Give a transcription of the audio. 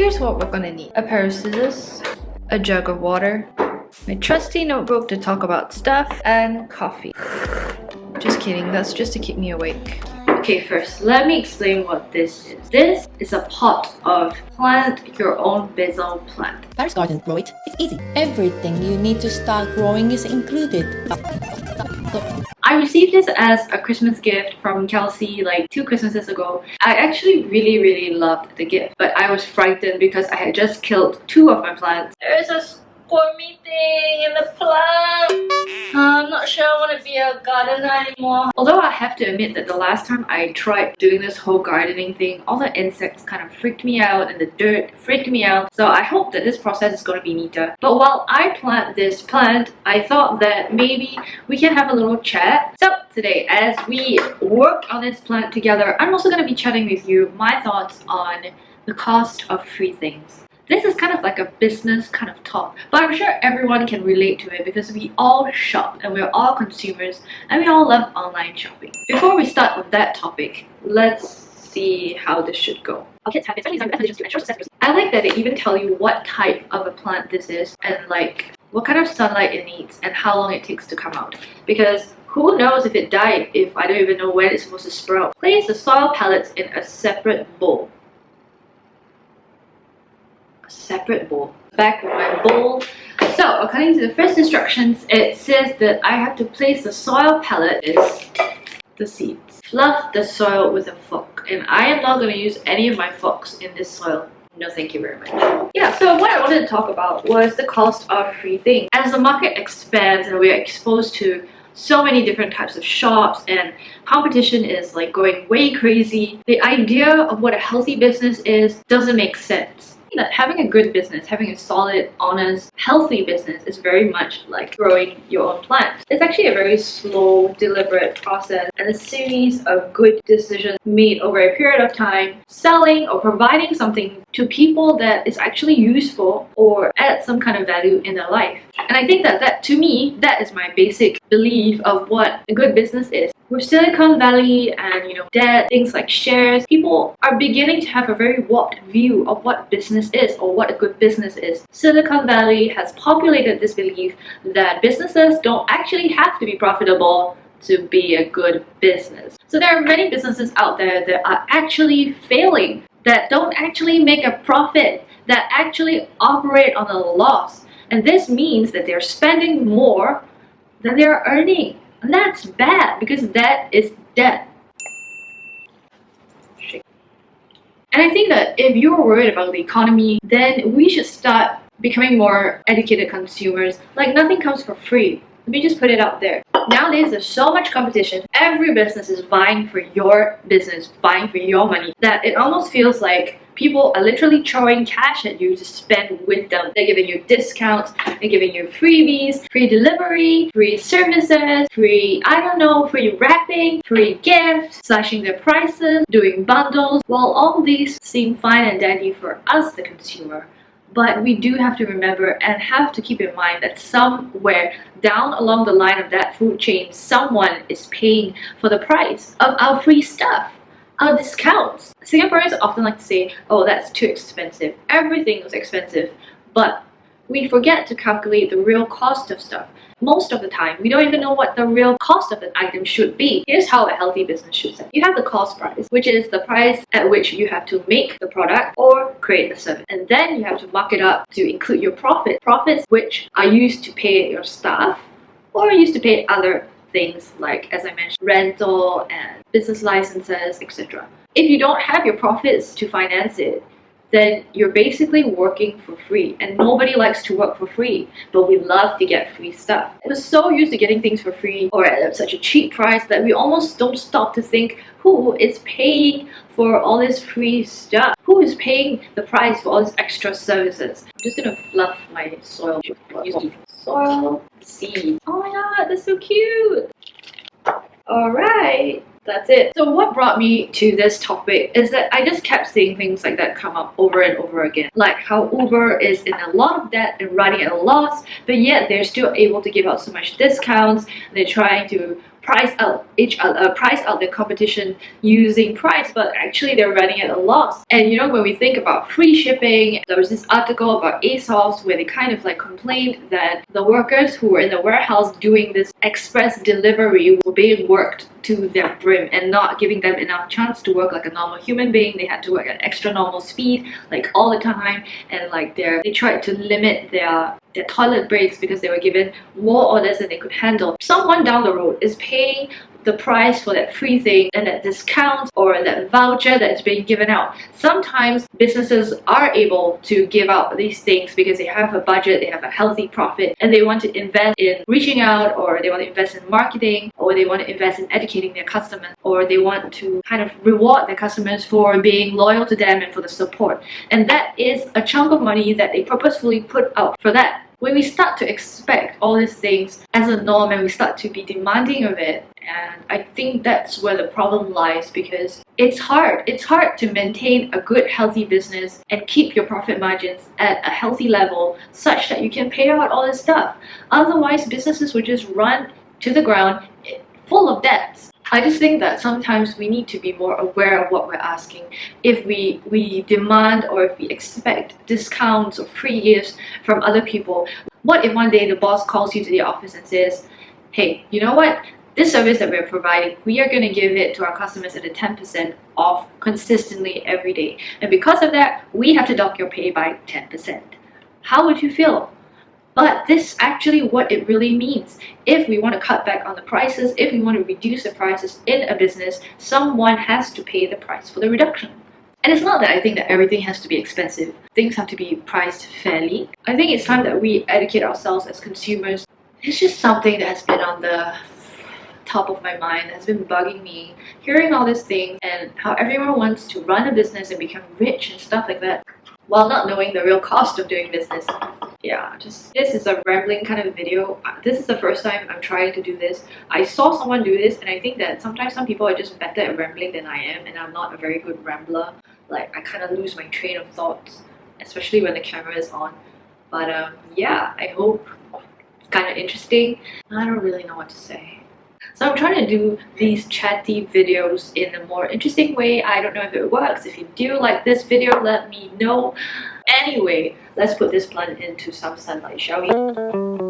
here's what we're gonna need. A pair of scissors, a jug of water, my trusty notebook to talk about stuff, and coffee. Just kidding, that's just to keep me awake. Okay, first, let me explain what this is. This is a pot of plant your own basil plant. Paris Garden, grow it. It's easy. Everything you need to start growing is included. I received this as a Christmas gift from Kelsey like 2 Christmases ago. I actually really loved the gift, but I was frightened because I had just killed 2 of my plants. There's a squirmy thing in the plant. I'm not sure I want to be a gardener anymore. Although I have to admit that the last time I tried doing this whole gardening thing, all the insects kind of freaked me out and the dirt freaked me out. So I hope that this process is going to be neater. But while I plant this plant, I thought that maybe we can have a little chat. So today, as we work on this plant together, I'm also going to be chatting with you my thoughts on the cost of free things. This is kind of like a business kind of talk, but I'm sure everyone can relate to it because we all shop and we're all consumers and we all love online shopping. Before we start with that topic, let's see how this should go. Our kits have been specially designed with to ensure success. I like that they even tell you what type of a plant this is and like what kind of sunlight it needs and how long it takes to come out. Because who knows if it died if I don't even know when it's supposed to sprout. Place the soil pellets in a separate bowl. Back with my bowl. So according to the first instructions, it says that I have to place the soil pellet is the seeds. Fluff the soil with a fork, and I am not going to use any of my forks in this soil. No thank you very much. Yeah, so what I wanted to talk about was the cost of free things. As the market expands and we are exposed to so many different types of shops and competition is like going way crazy, the idea of what a healthy business is doesn't make sense. That having a good business, having a solid, honest, healthy business is very much like growing your own plant. It's actually a very slow, deliberate process and a series of good decisions made over a period of time, selling or providing something to people that is actually useful or adds some kind of value in their life. And I think that to me, that is my basic belief of what a good business is. With Silicon Valley and debt, things like shares, people are beginning to have a very warped view of what business is or what a good business is. Silicon Valley has populated this belief that businesses don't actually have to be profitable to be a good business. So there are many businesses out there that are actually failing, that don't actually make a profit, that actually operate on a loss. And this means that they're spending more than they're earning. And that's bad because that is debt. And I think that if you're worried about the economy, then we should start becoming more educated consumers. Like nothing comes for free. Let me just put it out there. Nowadays, there's so much competition. Every business is vying for your business, vying for your money, that it almost feels like people are literally throwing cash at you to spend with them. They're giving you discounts, they're giving you freebies, free delivery, free services, free wrapping, free gifts, slashing their prices, doing bundles. While all these seem fine and dandy for us, the consumer, but we do have to remember and have to keep in mind that somewhere down along the line of that food chain, someone is paying for the price of our free stuff. Our discounts. Singaporeans often like to say, oh, that's too expensive. Everything is expensive. But we forget to calculate the real cost of stuff. Most of the time, we don't even know what the real cost of an item should be. Here's how a healthy business should set. You have the cost price, which is the price at which you have to make the product or create the service. And then you have to mark it up to include your profit. Profits which are used to pay your staff or used to pay other things like, as I mentioned, rental and business licenses, etc. If you don't have your profits to finance it, then you're basically working for free. And nobody likes to work for free, but we love to get free stuff. We're so used to getting things for free or at such a cheap price that we almost don't stop to think who is paying for all this free stuff? Who is paying the price for all these extra services? I'm just gonna fluff my soil. Soil seed. Oh my god, that's so cute! Alright, that's it. So what brought me to this topic is that I just kept seeing things like that come up over and over again. Like how Uber is in a lot of debt and running at a loss, but yet they're still able to give out so much discounts. They're trying to price out their competition using price, but actually they're running at a loss. And you know, when we think about free shipping, there was this article about ASOS where they kind of like complained that the workers who were in the warehouse doing this express delivery were being worked to their brim and not giving them enough chance to work like a normal human being. They had to work at extra normal speed like all the time, and like they tried to limit their toilet breaks because they were given more orders than they could handle. Someone down the road is paying the price for that free thing and that discount or that voucher that is being given out. Sometimes businesses are able to give out these things because they have a budget, they have a healthy profit, and they want to invest in reaching out, or they want to invest in marketing, or they want to invest in educating their customers, or they want to kind of reward their customers for being loyal to them and for the support. And that is a chunk of money that they purposefully put out for that. When we start to expect all these things as a norm and we start to be demanding of it, and I think that's where the problem lies, because it's hard to maintain a good healthy business and keep your profit margins at a healthy level such that you can pay out all this stuff. Otherwise, businesses will just run to the ground full of debts. I just think that sometimes we need to be more aware of what we're asking. If we demand or if we expect discounts or free gifts from other people, what if one day the boss calls you to the office and says, hey, you know what? This service that we're providing, we are going to give it to our customers at a 10% off consistently every day. And because of that, we have to dock your pay by 10%. How would you feel? But this is actually what it really means. If we want to cut back on the prices, if we want to reduce the prices in a business, someone has to pay the price for the reduction. And it's not that I think that everything has to be expensive. Things have to be priced fairly. I think it's time that we educate ourselves as consumers. It's just something that has been on the top of my mind, that's been bugging me, hearing all these things and how everyone wants to run a business and become rich and stuff like that while not knowing the real cost of doing business. Yeah, just this is a rambling kind of video. This is the first time I'm trying to do this. I saw someone do this, and I think that sometimes some people are just better at rambling than I am, and I'm not a very good rambler. Like, I kind of lose my train of thoughts, especially when the camera is on. But yeah, I hope it's kind of interesting. I don't really know what to say. So I'm trying to do these chatty videos in a more interesting way. I don't know if it works. If you do like this video, let me know. Anyway, let's put this plant into some sunlight, shall we?